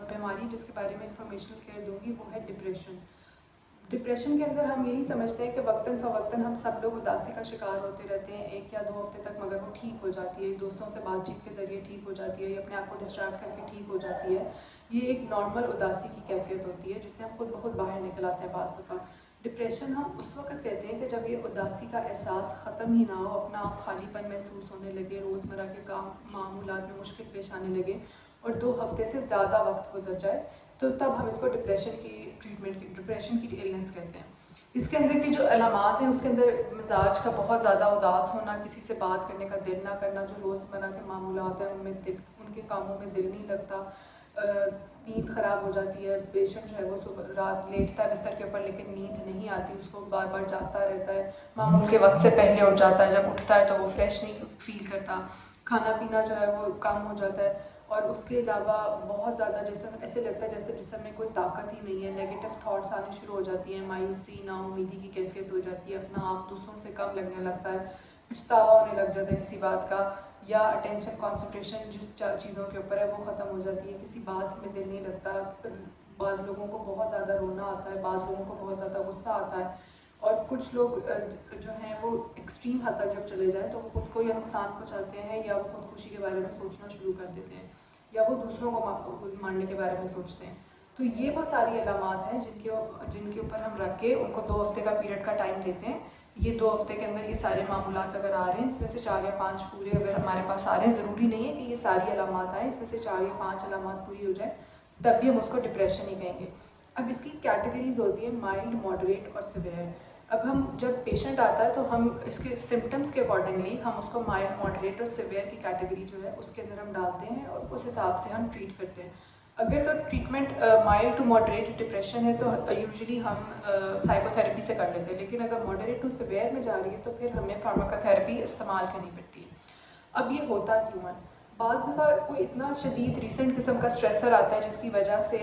बीमारी जिसके बारे में इंफॉर्मेशनल केयर दूंगी वो है डिप्रेशन। डिप्रेशन के अंदर हम यही समझते हैं कि वक्तन फ़वक्तन हम सब लोग उदासी का शिकार होते रहते हैं 1 या 2 हफ्ते तक, मगर वो ठीक हो जाती है, दोस्तों से बातचीत के ज़रिए ठीक हो जाती है या अपने आप को डिस्ट्रैक्ट करके ठीक हो जाती है। ये एक नॉर्मल उदासी की कैफियत होती है जिससे हम खुद ब खुद बाहर निकल आते हैं। बाज़ दफ़ा डिप्रेशन हम उस वक्त कहते हैं कि जब ये उदासी का एहसास ख़त्म ही ना हो, अपना आप खालीपन महसूस होने लगे, रोज़मर्रा के काम मामूलात में मुश्किल पेश आने लगे और 2 हफ्ते से ज़्यादा वक्त गुजर जाए, तो तब हम इसको डिप्रेशन की ट्रीटमेंट की डिप्रेशन की इलनेस कहते हैं। इसके अंदर की जो अलामात हैं उसके अंदर मिजाज का बहुत ज़्यादा उदास होना, किसी से बात करने का दिल ना करना, जो रोज़मर्रा के मामूलात हैं उनके कामों में दिल नहीं लगता, नींद ख़राब हो जाती है। पेशेंट जो है वो सुबह रात लेटता है बिस्तर के ऊपर लेकिन नींद नहीं आती, उसको बार बार जागता रहता है, मामूल के वक्त से पहले उठ जाता है, जब उठता है तो वो फ्रेश नहीं फील करता, खाना पीना जो है वो कम हो जाता है और उसके अलावा बहुत ज़्यादा जिसम ऐसे लगता है जैसे जिसम में कोई ताकत ही नहीं है, नेगेटिव थॉट्स आने शुरू हो जाती हैं, मायूसी नाउमीदी की कैफियत हो जाती है, अपना आप दूसरों से कम लगने लगता है, पछतावा होने लग जाता है किसी बात का, या अटेंशन कॉन्सेंट्रेशन जिस चीज़ों के ऊपर है वो ख़त्म हो जाती है, किसी बात में दिल नहीं लगता। बाज़ लोगों को बहुत ज़्यादा रोना आता है, बाज़ लोगों को बहुत ज़्यादा गुस्सा आता है और कुछ लोग जो हैं वो एक्सट्रीम हद तक जब चले जाएँ तो वो खुद को या नुकसान पहुँचाते हैं या वो खुदकुशी के बारे में सोचना शुरू कर देते हैं या वो दूसरों को मारने के बारे में सोचते हैं। तो ये वो सारी अलामात हैं जिनके ऊपर हम रख के उनको 2 हफ्ते का पीरियड का टाइम देते हैं। ये 2 हफ्ते के अंदर ये सारे मामूलात अगर आ रहे हैं, इसमें से 4 या 5 पूरे अगर हमारे पास आ रहे हैं, ज़रूरी नहीं है कि ये सारी अलामात आएँ, इसमें से 4 या 5 अलामात पूरी हो जाए तब भी हम उसको डिप्रेशन ही कहेंगे। अब इसकी कैटेगरीज होती है माइल्ड, मॉडरेट और सिवियर। अब हम जब पेशेंट आता है तो हम इसके सिम्टम्स के अकॉर्डिंगली हम उसको माइल्ड, मॉडरेट और सिवियर की कैटेगरी जो है उसके अंदर हम डालते हैं और उस हिसाब से हम ट्रीट करते हैं। अगर तो treatment mild to moderate depression है तो यूजुअली हम साइकोथेरेपी से कर लेते हैं, लेकिन अगर मॉडरेट टू सिवियर में जा रही है तो फिर हमें फार्माकोथेरेपी इस्तेमाल करनी पड़ती है। अब ये होता क्यों है? बाज़ दफ़ा कोई इतना शदीद रीसेंट किस्म का स्ट्रेसर आता है जिसकी वजह से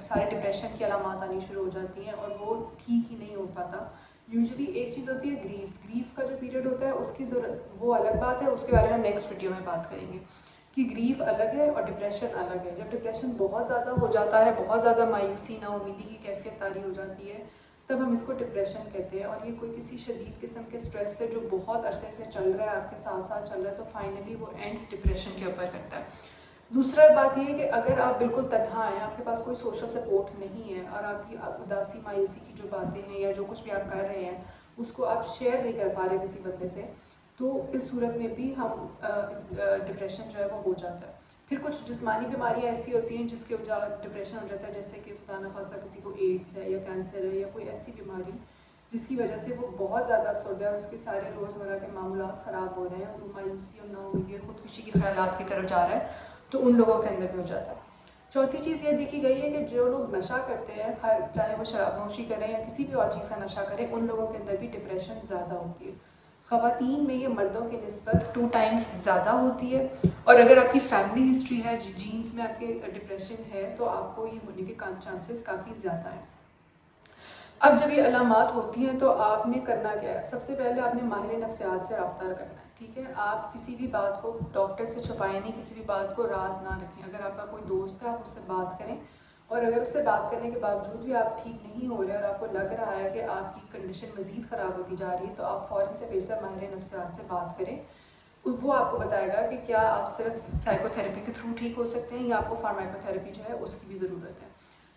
सारे डिप्रेशन की अलामात आनी शुरू हो जाती हैं और वो ठीक ही नहीं हो पाता। यूजुअली एक चीज़ होती है ग्रीफ का जो पीरियड होता है उसकी वो अलग बात है, उसके बारे में हम नेक्स्ट वीडियो में बात करेंगे कि ग्रीफ अलग है और डिप्रेशन अलग है। जब डिप्रेशन बहुत ज़्यादा हो जाता है, बहुत ज़्यादा मायूसी नाउमीदी की कैफियत तारी हो जाती है, तब हम इसको डिप्रेशन कहते हैं और ये कोई किसी शदीद किस्म के स्ट्रेस से जो बहुत अरसे से चल रहा है, आपके साथ साथ चल रहा है, तो फाइनली वो एंड डिप्रेशन के ऊपर करता है। दूसरा बात ये है कि अगर आप बिल्कुल तन्हा हैं, आपके पास कोई सोशल सपोर्ट नहीं है और आपकी उदासी मायूसी की जो बातें हैं या जो कुछ भी आप कर रहे हैं उसको आप शेयर नहीं कर पा रहे किसी बंदे से, तो इस सूरत में भी हम डिप्रेशन जो है वो हो जाता है। फिर कुछ जिस्मानी बीमारियां ऐसी होती हैं जिसके वजह डिप्रेशन हो जाता है, जैसे कि खुदा न खास्ता किसी को एड्स है या कैंसर है या कोई ऐसी बीमारी जिसकी वजह से वो बहुत ज़्यादा अफसरदा है और उसके सारे रोज़मर्रा के मामूलात ख़राब हो रहे हैं और वो मायूसी और नाउमीदी और ख़ुदकुशी के ख्यालात की तरफ जा रहा है, तो उन लोगों के अंदर भी हो जाता है। चौथी चीज़ ये देखी गई है कि जो लोग नशा करते हैं, चाहे वो शराब नोशी करें या किसी भी और चीज़ का नशा करें, उन लोगों के अंदर भी डिप्रेशन ज़्यादा होती है। ख़वातीन में ये मर्दों की निस्बत 2 टाइम्स ज़्यादा होती है और अगर आपकी फैमिली हिस्ट्री है, जीन्स में आपके डिप्रेशन है, तो आपको ये होने के चांसेस काफ़ी ज़्यादा हैं। अब जब ये अलामात होती हैं तो आपने करना क्या है? सबसे पहले आपने माहिर नफ्सियात से रब्ता करना है, ठीक है? आप किसी भी बात को डॉक्टर से छुपाएं नहीं, किसी भी बात को राज ना रखें। अगर आपका कोई दोस्त है आप उससे बात करें और अगर उससे बात करने के बावजूद भी आप ठीक नहीं हो रहे और आपको लग रहा है कि आपकी कंडीशन मज़ीद ख़राब होती जा रही है, तो आप फ़ौरन से बेशतर माहिर नफ्सियात से बात करें। वो आपको बताएगा कि क्या आप सिर्फ साइकोथेरेपी के थ्रू ठीक हो सकते हैं या आपको फार्माकोथेरेपी जो है उसकी भी ज़रूरत है।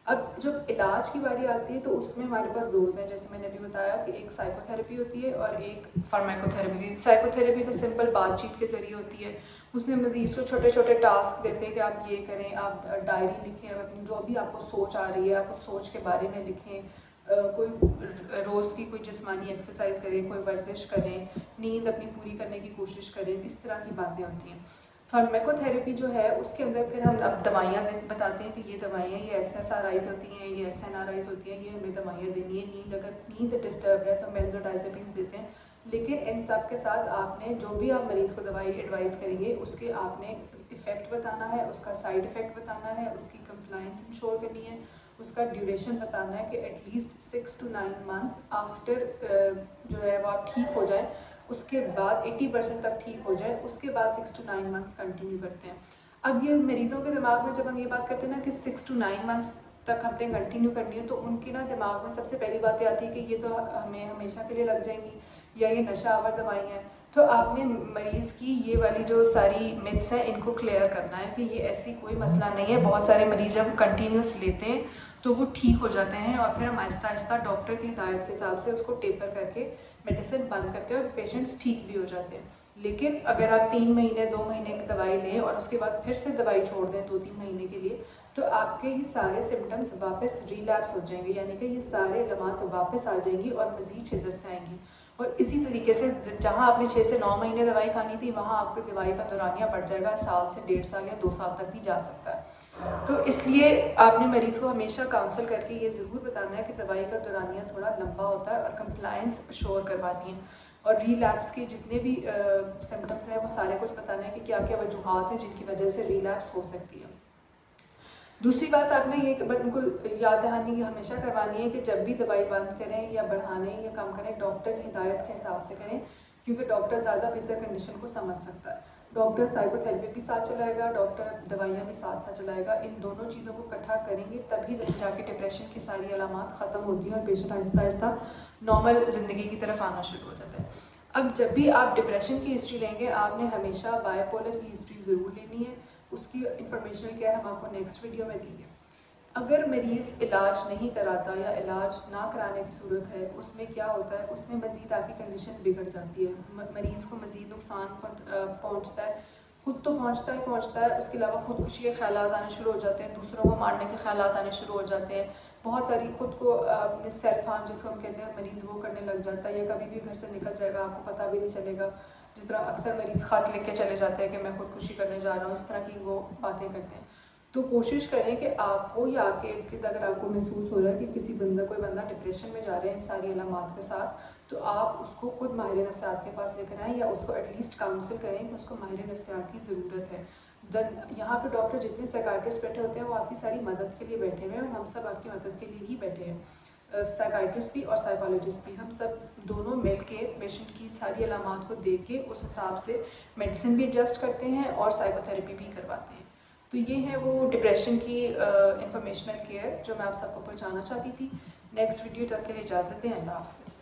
अब जब इलाज की बारी आती है तो उसमें हमारे पास 2 होते हैं, जैसे मैंने अभी बताया कि एक साइकोथेरेपी होती है और एक फार्माकोथेरेपी। साइकोथेरेपी तो सिंपल बातचीत के ज़रिए होती है, उसमें मज़ीद को छोटे छोटे टास्क देते हैं कि आप ये करें, आप डायरी लिखें, अपनी जो भी आपको सोच आ रही है आप उस सोच के बारे में लिखें, कोई रोज़ की कोई जिस्मानी एक्सरसाइज करें, कोई वर्जिश करें, नींद अपनी पूरी करने की कोशिश करें, इस तरह की बातें होती हैं। फार्माकोथेरेपी जो है उसके अंदर फिर हम अब दवाइयाँ बताते हैं कि ये दवाइयाँ ये एसएसआरआईज़ होती हैं, ये एसएनआरआईज़ होती हैं, ये हमें दवाइयाँ देनी है। अगर नींद डिस्टर्ब है तो बेंजोडाइज़ेपिन्स देते हैं, लेकिन इन सब के साथ आपने जो भी आप मरीज़ को दवाई एडवाइस करेंगे उसके आपने इफ़ेक्ट बताना है, उसका साइड इफ़ेक्ट बताना है, उसकी कंप्लाइंस इंश्योर करनी है, उसका ड्यूरेशन बताना है कि एटलीस्ट 6 to 9 months आफ्टर जो है वो आप ठीक हो जाए, उसके बाद 80% तक ठीक हो जाए, उसके बाद 6 to 9 months कंटिन्यू करते हैं। अब ये मरीज़ों के दिमाग में जब हम ये बात करते हैं ना कि 6 to 9 मंथ्स तक हमने कंटिन्यू करनी है, तो उनके ना दिमाग में सबसे पहली बात ये आती है कि ये तो हमें हमेशा के लिए लग जाएंगी या ये नशा आवर दवाई हैं। तो आपने मरीज़ की ये वाली जो सारी मिथ्स हैं इनको क्लियर करना है कि ये ऐसी कोई मसला नहीं है। बहुत सारे मरीज़ जब कंटिन्यूस लेते हैं तो वो ठीक हो जाते हैं और फिर हम आहिस्ता आहिस्ता डॉक्टर की हिदायत के हिसाब से उसको टेपर करके मेडिसिन बंद करते हैं और पेशेंट्स ठीक भी हो जाते हैं। लेकिन अगर आप 3 महीने 2 महीने की दवाई लें और उसके बाद फिर से दवाई छोड़ दें 2-3 महीने के लिए, तो आपके ये सारे सिम्टम्स वापस रिलैप्स हो जाएंगे, यानी कि ये सारे अलामात वापस आ जाएंगी और मज़ीद शिद्दत से आएंगी। और इसी तरीके से जहाँ आपने 6 से 9 महीने दवाई खानी थी, वहाँ आपकी दवाई का दौरानिया बढ़ जाएगा, साल से 1.5 साल या 2 साल तक भी जा सकता है। तो इसलिए आपने मरीज़ को हमेशा काउंसल करके ये ज़रूर बताना है कि दवाई का दौरानिया थोड़ा लंबा होता है और कंप्लायंस श्योर करवानी है। और रिलैप्स के जितने भी सिम्टम्स हैं वो सारे कुछ बताना है कि क्या क्या वजूहात हैं जिनकी वजह से रिलैप्स हो सकती है। दूसरी बात आपने ये उनको याद दहानी हमेशा करवानी है कि जब भी दवाई बंद करें या बढ़ाने या कम करें, डॉक्टर की हिदायत के हिसाब से करें, क्योंकि डॉक्टर ज़्यादा बेहतर कंडीशन को समझ सकता है। डॉक्टर साइकोथेरेपी भी साथ चलाएगा, डॉक्टर दवाइयाँ भी साथ साथ चलाएगा। इन दोनों चीज़ों को इकट्ठा करेंगे तभी जाके डिप्रेशन की सारी अलामात ख़त्म होती हैं और पेशेंट आहिस्ता आहिस्ता नॉर्मल ज़िंदगी की तरफ आना शुरू हो जाता है। अब जब भी आप डिप्रेशन की हिस्ट्री लेंगे, आपने हमेशा बायपोलर की हिस्ट्री ज़रूर लेनी है। उसकी इंफॉर्मेशनल केयर हम आपको नेक्स्ट वीडियो में देंगे। अगर मरीज़ इलाज नहीं कराता या इलाज ना कराने की सूरत है, उसमें क्या होता है, उसमें मज़ीद आपकी कंडीशन बिगड़ जाती है, मरीज़ को मज़ीद नुकसान पहुँचता है, ख़ुद तो पहुँचता है, उसके अलावा ख़ुदकुशी के ख़्यालात आने शुरू हो जाते हैं, दूसरों को मारने के ख़्यालात आने शुरू हो जाते हैं, बहुत सारी ख़ुद को सेल्फ हार्म जिसको हम कहते हैं मरीज़ वो करने लग जाता है, या कभी भी घर से निकल जाएगा, आपको पता भी नहीं चलेगा। जिस तरह अक्सर मरीज़ ख़त लिख के चले जाते हैं कि मैं ख़ुदकुशी करने जा रहा हूँ, इस तरह की वो बातें करते हैं। तो कोशिश करें कि आपको या आपके इर्द गिर्द अगर आपको महसूस हो रहा है कि कोई बंदा डिप्रेशन में जा रहा है इन सारी अलामात के साथ, तो आप उसको खुद माहिर नफ्सियात के पास लेकर आएँ या उसको एटलीस्ट काउंसिल करें कि उसको माहिर नफ्सियात की ज़रूरत है। यहाँ पे डॉक्टर जितने साइकाइट्रिस्ट बैठे होते हैं वो आपकी सारी मदद के लिए बैठे हुए हैं और हम सब आपकी मदद के लिए ही बैठे हैं। साइकाइट्रिस्ट भी और साइकोलॉजिस्ट भी, हम सब दोनों मिल के पेशेंट की सारी अलामात को देख के उस हिसाब से मेडिसिन भी एडजस्ट करते हैं और साइकोथेरेपी भी करवाते हैं। तो ये है वो डिप्रेशन की इंफॉर्मेशनल केयर जो मैं आप सबको पहुंचाना चाहती थी। नेक्स्ट वीडियो तक के लिए इजाज़त दें। अल्लाह हाफ़िज़।